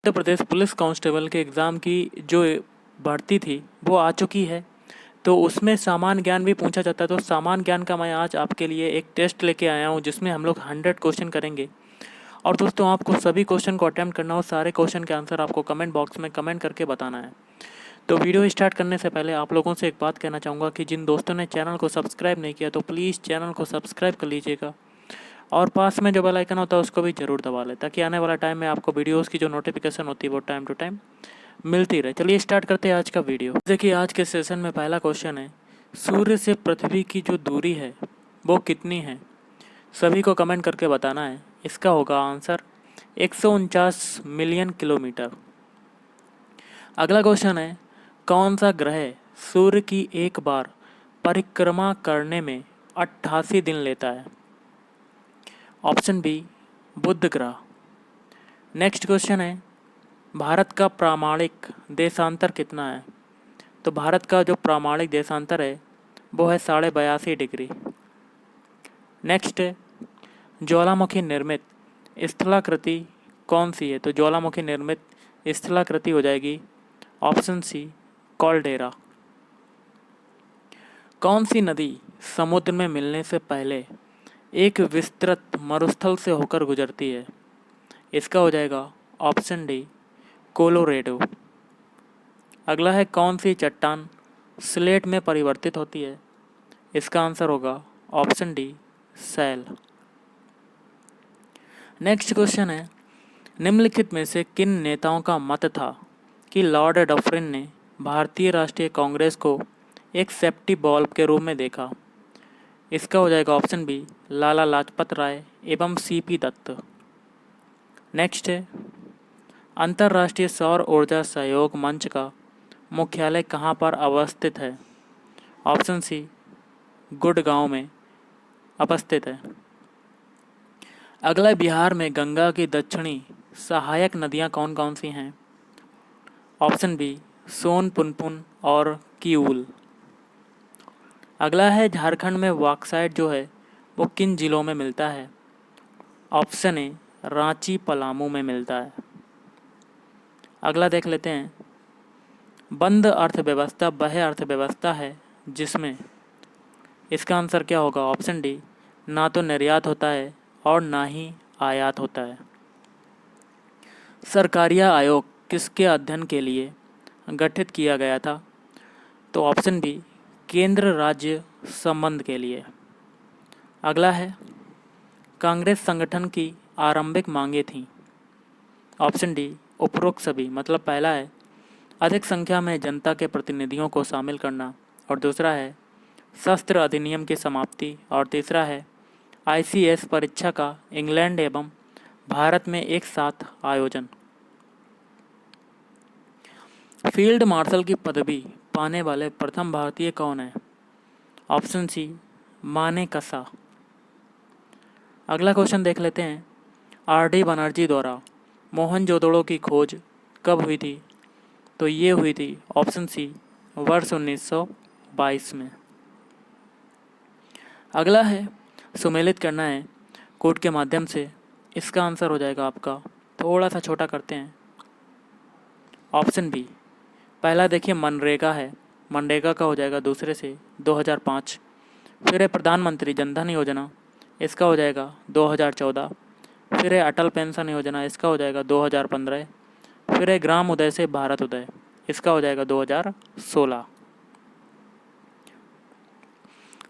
Uttar Pradesh police constable के exam की जो भर्ती थी वो आ चुकी है। तो उसमें सामान्य ज्ञान भी पूछा जाता है। तो सामान्य ज्ञान का मैं आज आपके लिए एक टेस्ट लेके आया हूँ जिसमें हम लोग 100 क्वेश्चन करेंगे। और दोस्तों, आपको सभी क्वेश्चन को अटेम्प्ट करना हो, सारे क्वेश्चन के आंसर आपको कमेंट बॉक्स में कमेंट करके बताना है। तो वीडियो स्टार्ट करने से पहले आप लोगों से एक बात कहना चाहूँगा कि जिन दोस्तों ने चैनल को सब्सक्राइब नहीं किया तो प्लीज़ चैनल को सब्सक्राइब कर लीजिएगा और पास में जो बेल आइकन होता है उसको भी ज़रूर दबा लें ताकि आने वाला टाइम में आपको वीडियोज़ की जो नोटिफिकेशन होती है वो टाइम टू टाइम मिलती रहे। चलिए स्टार्ट करते हैं आज का वीडियो। देखिए, आज के सेशन में पहला क्वेश्चन है, सूर्य से पृथ्वी की जो दूरी है वो कितनी है? सभी को कमेंट करके बताना है। इसका होगा आंसर 149 मिलियन किलोमीटर। अगला क्वेश्चन है, कौन सा ग्रह सूर्य की एक बार परिक्रमा करने में 88 दिन लेता है? ऑप्शन बी, बुध ग्रह। नेक्स्ट क्वेश्चन है, भारत का प्रामाणिक देशांतर कितना है? तो भारत का जो प्रामाणिक देशांतर है वो है 82.5 डिग्री। नेक्स्ट है, ज्वालामुखी निर्मित स्थलाकृति कौन सी है? तो ज्वालामुखी निर्मित स्थलाकृति हो जाएगी ऑप्शन सी, कॉल्डेरा। कौन सी नदी समुद्र में मिलने से पहले एक विस्तृत मरुस्थल से होकर गुजरती है? इसका हो जाएगा ऑप्शन डी, कोलोरेडो। अगला है, कौन सी चट्टान स्लेट में परिवर्तित होती है? इसका आंसर होगा option D, cell. Next question है, निम्नलिखित में से किन नेताओं का मत था कि लॉर्ड डफरिन ने भारतीय राष्ट्रीय कांग्रेस को एक सेफ्टी बॉल्ब के रूप में देखा? इसका हो जाएगा ऑप्शन बी, लाला लाजपत राय एवं सीपी दत्त। नेक्स्ट है, अंतर्राष्ट्रीय सौर ऊर्जा सहयोग मंच का मुख्यालय कहाँ पर अवस्थित है? ऑप्शन सी, गुड़गांव में अवस्थित है। अगला, बिहार में गंगा की दक्षिणी सहायक नदियाँ कौन कौन सी हैं? ऑप्शन बी, सोन, पुनपुन और किऊल। अगला है, झारखंड में बॉक्साइट जो है वो किन जिलों में मिलता है? ऑप्शन ए, रांची, पलामू में मिलता है। अगला देख लेते हैं, बंद अर्थव्यवस्था वह अर्थव्यवस्था है जिसमें, इसका आंसर क्या होगा? ऑप्शन डी, ना तो निर्यात होता है और ना ही आयात होता है। सरकारिया आयोग किसके अध्ययन के लिए गठित किया गया था? तो ऑप्शन बी, केंद्र राज्य संबंध के लिए। अगला है, कांग्रेस संगठन की आरंभिक मांगें थीं। ऑप्शन डी, उपरोक्त सभी। मतलब पहला है अधिक संख्या में जनता के प्रतिनिधियों को शामिल करना, और दूसरा है शस्त्र अधिनियम की समाप्ति, और तीसरा है ICS परीक्षा का इंग्लैंड एवं भारत में एक साथ आयोजन। फील्ड मार्शल की पदवी पाने वाले प्रथम भारतीय कौन है? Option C, Manekshaw. अगला क्वेश्चन देख लेते हैं, RD बनर्जी द्वारा मोहनजोदड़ो की खोज कब हुई थी? तो ये हुई थी ऑप्शन सी, वर्ष 1922 में। अगला है, सुमेलित करना है कोड के माध्यम से। इसका आंसर हो जाएगा आपका, थोड़ा सा छोटा करते हैं, ऑप्शन बी। पहला देखिए मनरेगा है, मनरेगा का हो जाएगा दूसरे से 2005। फिर है प्रधानमंत्री जनधन योजना, इसका हो जाएगा 2014। फिर है अटल पेंशन योजना, इसका हो जाएगा 2015। फिर है ग्राम उदय से भारत उदय, इसका हो जाएगा 2016।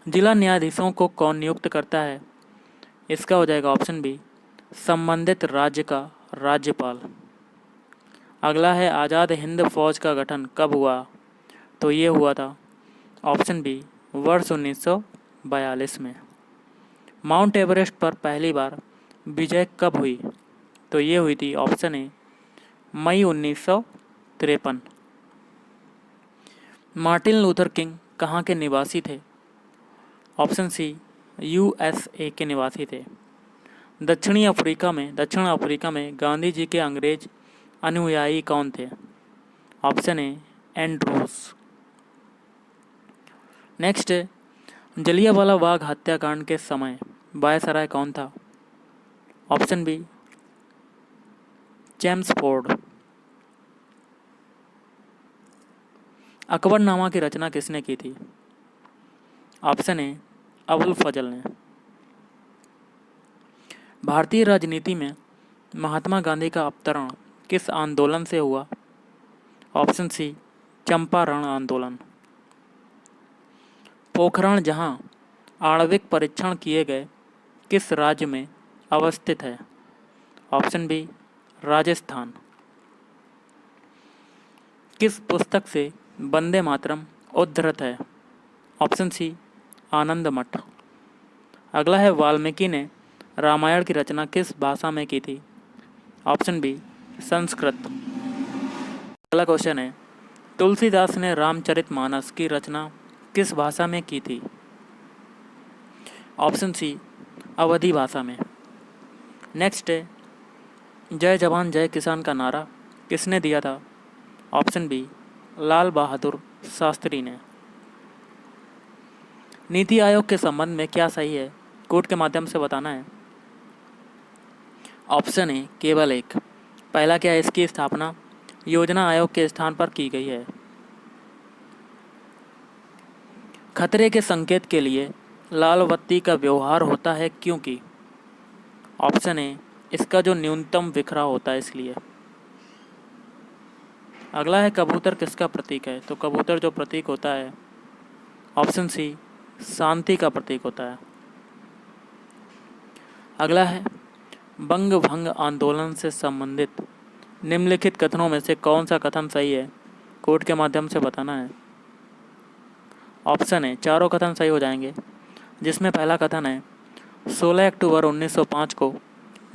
जिला न्यायाधीशों को कौन नियुक्त करता है? इसका हो जाएगा ऑप्शन बी, संबंधित राज्य का राज्यपाल। अगला है, आज़ाद हिंद फौज का गठन कब हुआ? तो ये हुआ था ऑप्शन बी, वर्ष 1942 में। माउंट एवरेस्ट पर पहली बार विजय कब हुई? तो ये हुई थी ऑप्शन ए, मई 1953। मार्टिन लूथर किंग कहाँ के निवासी थे? ऑप्शन सी, USA के निवासी थे। दक्षिण अफ्रीका में गांधी जी के अंग्रेज अनुयायी कौन थे? Option A, Andrews. नेक्स्ट है, जलियांवाला बाग हत्याकांड के समय वायसराय कौन था? Option B, Chelmsford. अकबरनामा की रचना किसने की थी? ऑप्शन ए अबुल फजल ने। भारतीय राजनीति में महात्मा गांधी का अवतरण किस आंदोलन से हुआ? ऑप्शन सी चंपारण आंदोलन। पोखरण जहां आणविक परीक्षण किए गए किस राज्य में अवस्थित है? Option B Rajasthan. किस पुस्तक से वंदे मातरम उद्धृत है? ऑप्शन सी आनंद मठ। अगला है वाल्मीकि ने रामायण की रचना किस भाषा में की थी? Option B Sanskrit. अगला क्वेश्चन है तुलसीदास ने रामचरितमानस की रचना किस भाषा में की थी? ऑप्शन सी अवधी भाषा में। नेक्स्ट है जय जवान जय किसान का नारा किसने दिया था? ऑप्शन बी लाल बहादुर शास्त्री ने। नीति आयोग के संबंध में क्या सही है? कोड के माध्यम से बताना है। ऑप्शन ए केवल एक। पहला क्या है? इसकी स्थापना योजना आयोग के स्थान पर की गई है। खतरे के संकेत के लिए लाल बत्ती का व्यवहार होता है क्योंकि? ऑप्शन ए इसका जो न्यूनतम बिखराव होता है इसलिए। अगला है कबूतर किसका प्रतीक है? तो कबूतर जो प्रतीक होता है ऑप्शन सी शांति का प्रतीक होता है। अगला है बंग भंग आंदोलन से संबंधित निम्नलिखित कथनों में से कौन सा कथन सही है? कोड के माध्यम से बताना है। ऑप्शन है चारों कथन सही हो जाएंगे, जिसमें पहला कथन है 16 अक्टूबर 1905 को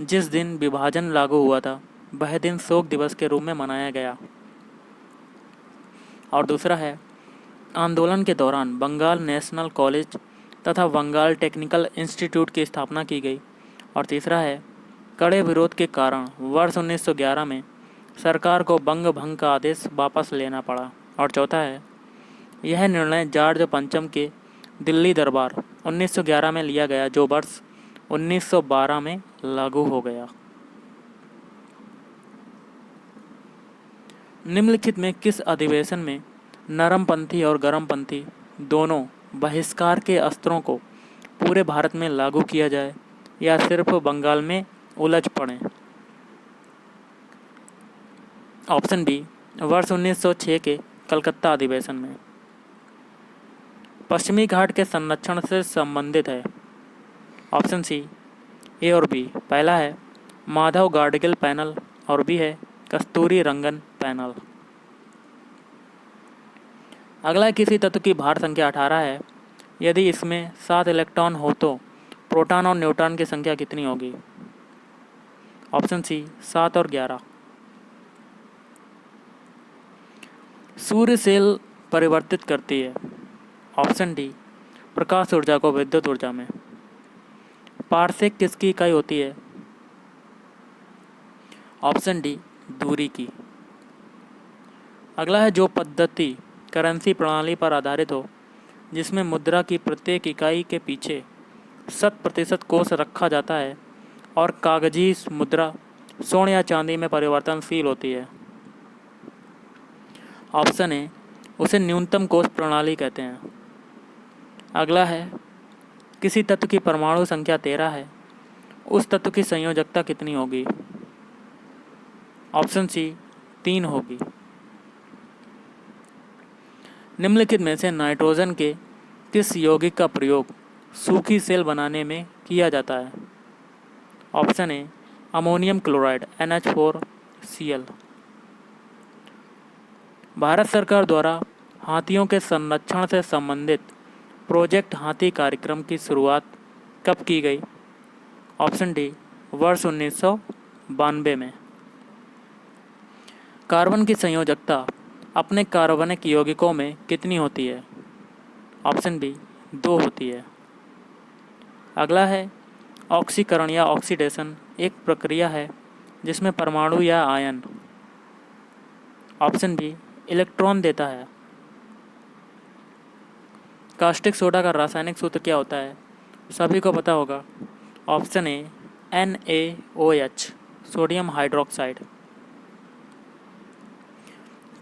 जिस दिन विभाजन लागू हुआ था वह दिन शोक दिवस के रूप में मनाया गया। और दूसरा है आंदोलन के दौरान बंगाल नेशनल कॉलेज तथा बंगाल टेक्निकल इंस्टीट्यूट की स्थापना की गई। और तीसरा है कड़े विरोध के कारण वर्ष 1911 में सरकार को बंग भंग का आदेश वापस लेना पड़ा। और चौथा है यह निर्णय जॉर्ज पंचम के दिल्ली दरबार 1911 में लिया गया जो वर्ष 1912 में लागू हो गया। निम्नलिखित में किस अधिवेशन में नरमपंथी और गरमपंथी दोनों बहिष्कार के अस्त्रों को पूरे भारत में लागू किया जाए या सिर्फ बंगाल में उलझ पड़े? ऑप्शन बी वर्ष 1906 के कलकत्ता अधिवेशन में। पश्चिमी घाट के संरक्षण से संबंधित है। ऑप्शन सी ए और बी। पहला है माधव गाडगिल पैनल और बी है कस्तूरी रंगन पैनल। अगला किसी तत्व की भार संख्या 18 है, यदि इसमें 7 इलेक्ट्रॉन हो तो प्रोटॉन और न्यूट्रॉन की संख्या कितनी होगी? ऑप्शन सी 7 और 11। सूर्य सेल परिवर्तित करती है। ऑप्शन डी प्रकाश ऊर्जा को विद्युत ऊर्जा में। पारसेक किसकी इकाई होती है? ऑप्शन डी दूरी की। अगला है जो पद्धति करेंसी प्रणाली पर आधारित हो जिसमें मुद्रा की प्रत्येक इकाई के पीछे 100% कोष रखा जाता है और कागजी मुद्रा स्वर्ण या चांदी में परिवर्तनशील होती है। ऑप्शन ए उसे न्यूनतम कोष प्रणाली कहते हैं। अगला है किसी तत्व की परमाणु संख्या 13 है, उस तत्व की संयोजकता कितनी होगी? ऑप्शन सी 3 होगी। निम्नलिखित में से नाइट्रोजन के किस यौगिक का प्रयोग सूखी सेल बनाने में किया जाता है? Option A ammonium chloride NH4Cl। Bharat सरकार द्वारा हाथियों के संरक्षण से संबंधित प्रोजेक्ट हाथी कार्यक्रम की शुरुआत कब की गई? ऑप्शन डी वर्ष 1992 में। कार्बन की संयोजकता अपने कार्बनिक यौगिकों में कितनी होती है? ऑप्शन बी 2 होती है। अगला है ऑक्सीकरण या ऑक्सीडेशन एक प्रक्रिया है जिसमें परमाणु या आयन ऑप्शन बी इलेक्ट्रॉन देता है। कास्टिक सोडा का रासायनिक सूत्र क्या होता है? सभी को पता होगा। Option A NaOH sodium hydroxide.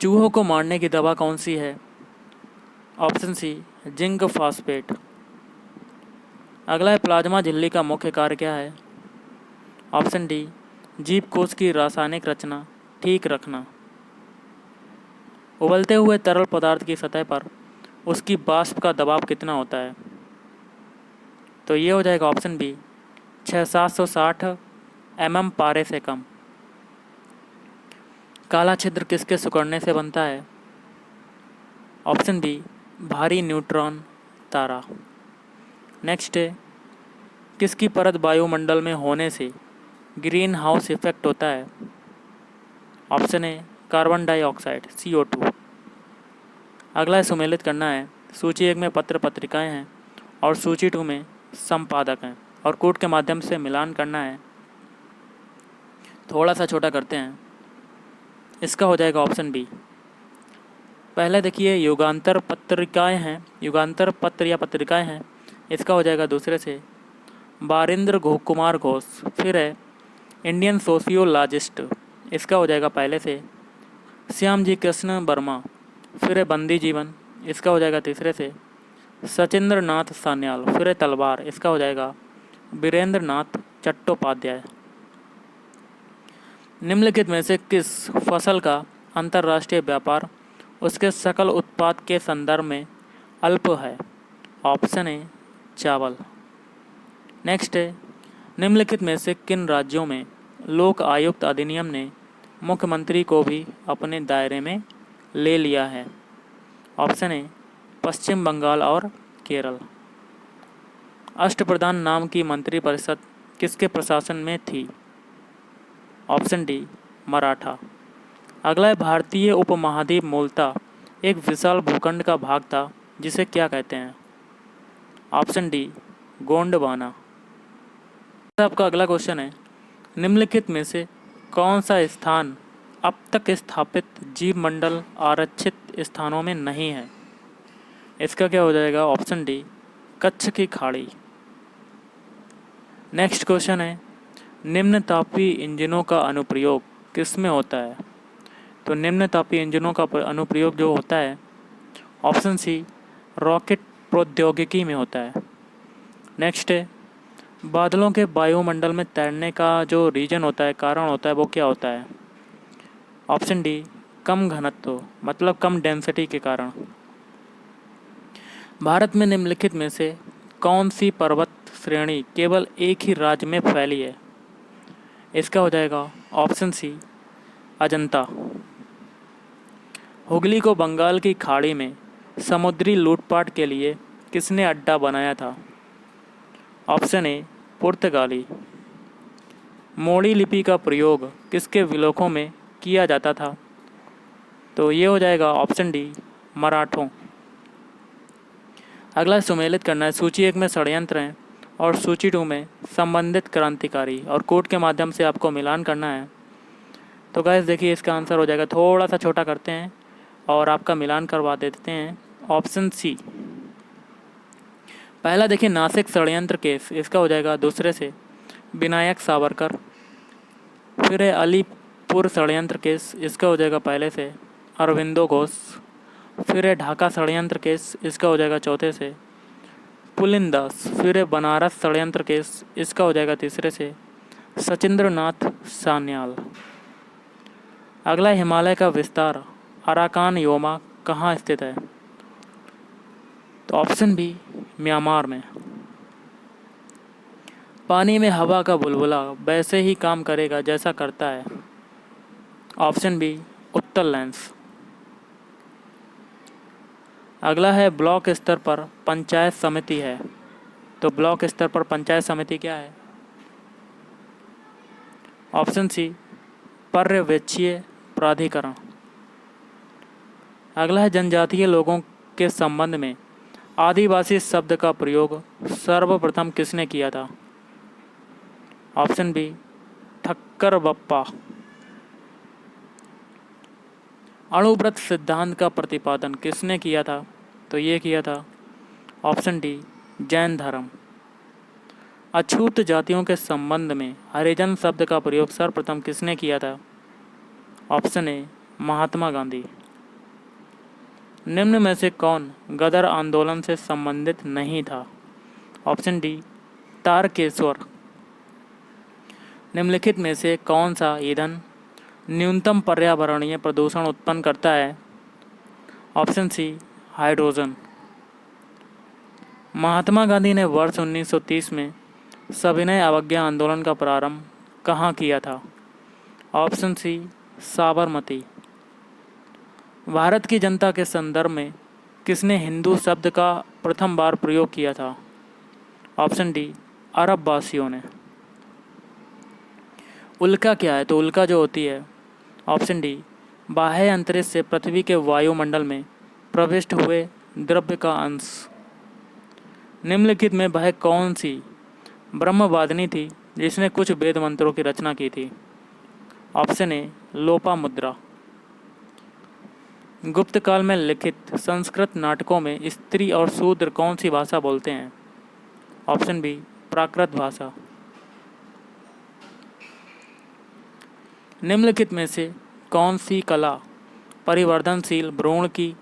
चूहों को मारने की दवा कौन सी है? Option C zinc phosphate. अगला है प्लाज्मा झिल्ली का मुख्य कार्य क्या है? ऑप्शन डी जीव कोश की रासायनिक रचना ठीक रखना। उबलते हुए तरल पदार्थ की सतह पर उसकी वाष्प का दबाव कितना होता है? तो ये हो जाएगा ऑप्शन बी 6,760 mm पारे से कम। काला छिद्र किसके सिकुड़ने से बनता है? ऑप्शन बी भारी न्यूट्रॉन तारा। नेक्स्ट है किसकी परत वायुमंडल में होने से ग्रीन हाउस इफेक्ट होता है? Option A carbon dioxide CO2। अगला है सुमेलित करना है। सूची 1 में पत्र पत्रिकाएं हैं और सूची 2 में संपादक हैं और कोड के माध्यम से मिलान करना है। थोड़ा सा छोटा करते हैं, इसका हो जाएगा ऑप्शन बी। पहले देखिए युगांतर पत्रिकाएं हैं, युगांतर पत्र या पत्रिकाएं हैं, इसका हो जाएगा दूसरे से बारिंद्र कुमार घोष। फिर है इंडियन सोशियोलॉजिस्ट, इसका हो जाएगा पहले से श्याम जी कृष्ण वर्मा। फिर है बंदी जीवन, इसका हो जाएगा तीसरे से सचिंद्र नाथ सान्याल। फिर है तलवार, इसका हो जाएगा वीरेंद्र नाथ चट्टोपाध्याय। निम्नलिखित में से किस फसल का अंतर्राष्ट्रीय व्यापार उसके सकल उत्पाद के संदर्भ में अल्प है? ऑप्शन ए चावल। नेक्स्ट है निम्नलिखित में से किन राज्यों में लोक आयुक्त अधिनियम ने मुख्यमंत्री को भी अपने दायरे में ले लिया है? ऑप्शन ए पश्चिम बंगाल और केरल। अष्टप्रधान नाम की मंत्रिपरिषद किसके प्रशासन में थी? Option D Maratha. अगला है भारतीय उपमहाद्वीप मूलतः एक विशाल भूखंड का भाग था जिसे क्या कहते हैं? Option D Gondwana. आपका अगला क्वेश्चन है निम्नलिखित में से कौन सा स्थान अब तक स्थापित जीव मंडल आरक्षित स्थानों में नहीं है? इसका क्या हो जाएगा? ऑप्शन डी कच्छ की खाड़ी। नेक्स्ट क्वेश्चन है निम्न तापीय इंजनों का अनुप्रयोग किस में होता है? तो निम्न तापीय इंजनों का अनुप्रयोग जो होता है ऑप्शन सी रॉकेट प्रौद्योगिकी में होता है। नेक्स्ट है बादलों के वायुमंडल में तैरने का जो रीजन होता है, कारण होता है, वो क्या होता है? ऑप्शन डी कम घनत्व, मतलब कम डेंसिटी के कारण। भारत में निम्नलिखित में से कौन सी पर्वत श्रेणी केवल एक ही राज्य में फैली है? इसका हो जाएगा ऑप्शन सी अजंता। हुगली को बंगाल की खाड़ी में समुद्री लूटपाट के लिए किसने अड्डा बनाया था? ऑप्शन ए पुर्तगाली। मोड़ी लिपि का प्रयोग किसके विलोकों में किया जाता था? तो ये हो जाएगा ऑप्शन डी मराठों। अगला सुमेलित करना है। सूची 1 में षड्यंत्र हैं और सूची 2 में संबंधित क्रांतिकारी और कोड के माध्यम से आपको मिलान करना है। तो गाइस देखिए इसका आंसर हो जाएगा, थोड़ा सा छोटा करते हैं और आपका मिलान करवा देते हैं। Option C. पहला देखिए नासिक षड्यंत्र केस, इसका हो जाएगा दूसरे से विनायक सावरकर। फिर है अलीपुर षड्यंत्र केस, इसका हो जाएगा पहले से अरविंदो घोष। फिर है ढाका षड्यंत्र केस, इसका हो जाएगा चौथे से पुलिंदास। फिर है बनारस षड्यंत्र केस, इसका हो जाएगा तीसरे से सचिंद्र नाथ सान्याल। अगला हिमालय का विस्तार अराकान योमा कहाँ स्थित है? तो ऑप्शन बी म्यांमार में। पानी में हवा का बुलबुला वैसे ही काम करेगा जैसा करता है। ऑप्शन बी उत्तर लेंस। अगला है ब्लॉक स्तर पर पंचायत समिति है, तो ब्लॉक स्तर पर पंचायत समिति क्या है? ऑप्शन सी पर्यवेक्षीय प्राधिकरण। अगला है जनजातीय लोगों के संबंध में आदिवासी शब्द का प्रयोग सर्वप्रथम किसने किया था? Option b Thakkar Bappa. अणुव्रत सिद्धांत का प्रतिपादन किसने किया था? तो ये किया था ऑप्शन डी जैन धर्म। अछूत जातियों के संबंध में हरिजन शब्द का प्रयोग सर्वप्रथम किसने किया था? Option A Mahatma Gandhi. निम्न में से कौन गदर आंदोलन से संबंधित नहीं था? Option D Tarakeshwar. निम्नलिखित में से कौन सा ईंधन न्यूनतम पर्यावरणीय प्रदूषण उत्पन्न करता है? Option c hydrogen. Mahatma Gandhi ने वर्ष 1930 में सविनय अवज्ञा आंदोलन का प्रारंभ कहाँ किया था? ऑप्शन सी साबरमती। भारत की जनता के संदर्भ में किसने हिंदू शब्द का प्रथम बार प्रयोग किया था? ऑप्शन डी अरब वासियों ने। उल्का क्या है? तो उल्का जो होती है, ऑप्शन डी बाह्य अंतरिक्ष से पृथ्वी के वायुमंडल में प्रविष्ट हुए द्रव्य का अंश। निम्नलिखित में वह कौन सी ब्रह्मवादिनी थी जिसने कुछ वेद मंत्रों की रचना की थी? ऑप्शन ए लोपामुद्रा। गुप्त काल में लिखित संस्कृत नाटकों में स्त्री और शूद्र कौन सी भाषा बोलते हैं? ऑप्शन बी प्राकृत भाषा। निम्नलिखित में से कौन सी कला परिवर्तनशील भ्रूण की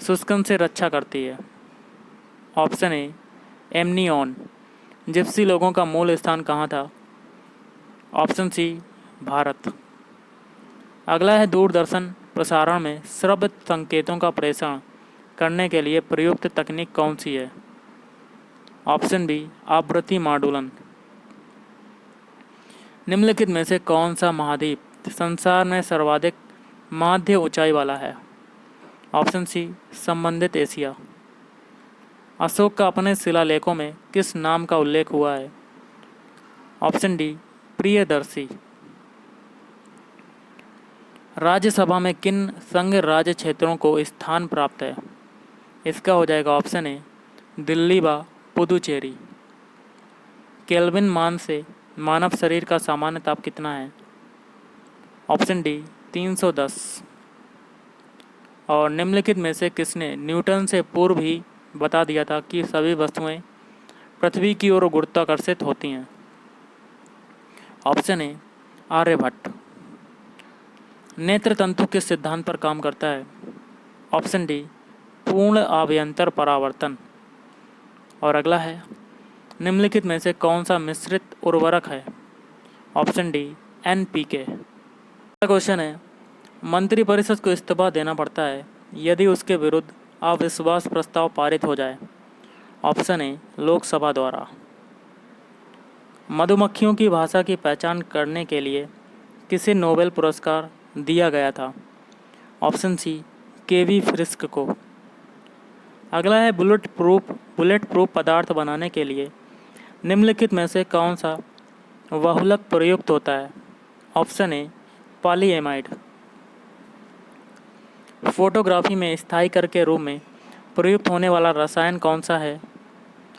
शुष्कन से रक्षा करती है? Option A amnion. जिप्सी लोगों का मूल स्थान कहाँ था? Option C Bharat. अगला है दूरदर्शन प्रसारण में श्रव्य संकेतों का प्रेषण करने के लिए प्रयुक्त तकनीक कौन सी है? ऑप्शन बी आवृत्ति मॉडुलन। निम्नलिखित में से कौन सा महाद्वीप संसार में सर्वाधिक माध्य ऊंचाई वाला है? ऑप्शन सी संबंधित एशिया। अशोक का अपने शिलालेखों में किस नाम का उल्लेख हुआ है? Option D Priyadarshi. राज्यसभा में किन संघ राज्य क्षेत्रों को स्थान प्राप्त है? इसका हो जाएगा ऑप्शन ए दिल्ली व पुदुचेरी। केल्विन मान से मानव शरीर का सामान्य ताप कितना है? Option D 310। और निम्नलिखित में से किसने न्यूटन से पूर्व ही बता दिया था कि सभी वस्तुएं पृथ्वी की ओर गुरुत्वाकर्षित होती हैं? Option A Aryabhatta. नेत्र तंतु किस सिद्धांत पर काम करता है? ऑप्शन डी पूर्ण आभ्यंतर परावर्तन। और अगला है निम्नलिखित में से कौन सा मिश्रित उर्वरक है? Option D NPK। अगला क्वेश्चन है मंत्रिपरिषद को इस्तीफा देना पड़ता है यदि उसके विरुद्ध अविश्वास प्रस्ताव पारित हो जाए? ऑप्शन ए लोकसभा द्वारा। मधुमक्खियों की भाषा की पहचान करने के लिए किसे नोबेल पुरस्कार दिया गया था? ऑप्शन सी KV फ्रिस्क को। अगला है बुलेट प्रूफ पदार्थ बनाने के लिए निम्नलिखित में से कौन सा बहुलक प्रयुक्त होता है? Option A polyamide. फोटोग्राफी में स्थायी कर के रूप में प्रयुक्त होने वाला रसायन कौन सा है?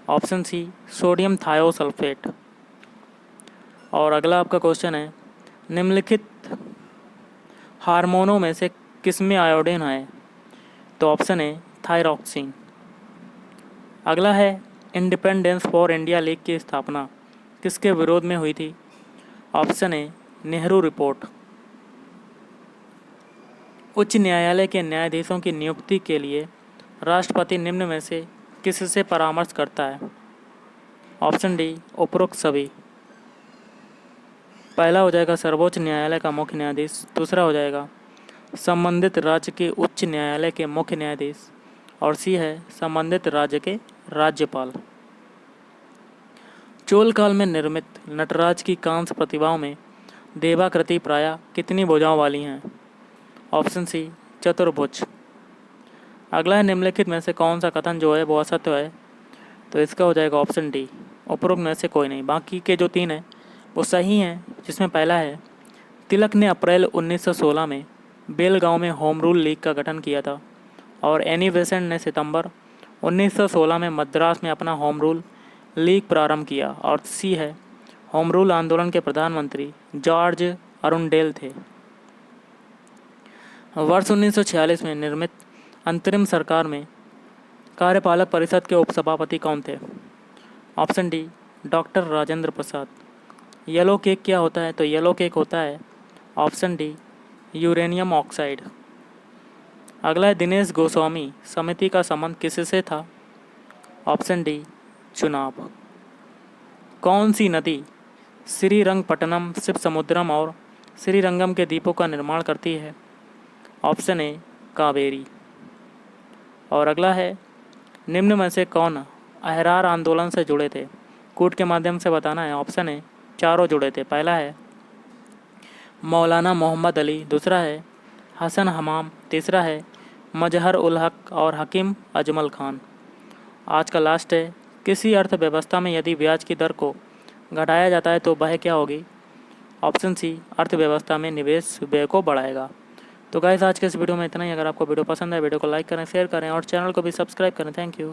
Option C sodium thiosulphate. और अगला आपका क्वेश्चन है निम्नलिखित हार्मोनों में से किसमें आयोडीन है? तो ऑप्शन ए थायरॉक्सिन। अगला है इंडिपेंडेंस फॉर इंडिया लीग की स्थापना किसके विरोध में हुई थी? ऑप्शन ए नेहरू रिपोर्ट। उच्च न्यायालय के न्यायाधीशों की नियुक्ति के लिए राष्ट्रपति निम्न में से किससे परामर्श करता है? ऑप्शन डी उपरोक्त सभी। पहला हो जाएगा सर्वोच्च न्यायालय का मुख्य न्यायाधीश, दूसरा हो जाएगा संबंधित राज्य के उच्च न्यायालय के मुख्य न्यायाधीश, और सी है संबंधित राज्य के राज्यपाल। चोल काल में निर्मित नटराज की कांस्य प्रतिमाओं में देवाकृति प्रायः कितनी भुजाओं वाली हैं? ऑप्शन सी चतुर्भुज। अगला है निम्नलिखित में से कौन सा कथन जो है वो असत्य है? तो इसका हो जाएगा ऑप्शन डी उपरोक्त में से कोई नहीं। बाकी के जो 3 हैं वो सही हैं, जिसमें पहला है तिलक ने अप्रैल 1916 में बेलगांव में होम रूल लीग का गठन किया था और एनी बेसेंट ने सितंबर 1916 में मद्रास में अपना होम रूल लीग प्रारंभ किया। और सी है होम रूल आंदोलन के प्रधानमंत्री जॉर्ज अरुंडेल थे। वर्ष 1946 में निर्मित अंतरिम सरकार में कार्यपालक परिषद के उपसभापति कौन थे? Option D doctor Rajendra Prasad. Yellow cake क्या होता है? तो येलो केक होता है ऑप्शन डी यूरेनियम ऑक्साइड। अगला है दिनेश गोस्वामी समिति का संबंध किससे था? ऑप्शन डी चुनाव। कौन सी नदी श्रीरंगपट्टनम, शिवसमुद्रम और श्रीरंगम के द्वीपों का निर्माण करती है? Option A Kaveri. और अगला है निम्न में से कौन अहरार आंदोलन से जुड़े थे? कूट के माध्यम से बताना है। ऑप्शन ए चारों जुड़े थे। पहला है मौलाना मोहम्मद अली, दूसरा है हसन हमाम, तीसरा है मजहर उल हक और हकीम अजमल खान। आज का लास्ट है किसी अर्थव्यवस्था में यदि ब्याज की दर को घटाया जाता है तो वह क्या होगी? ऑप्शन सी अर्थव्यवस्था में निवेश व्यय को बढ़ाएगा। तो गाइस आज के इस वीडियो में इतना ही। अगर आपको वीडियो पसंद है वीडियो को लाइक करें, शेयर करें और चैनल को भी सब्सक्राइब करें। Thank you.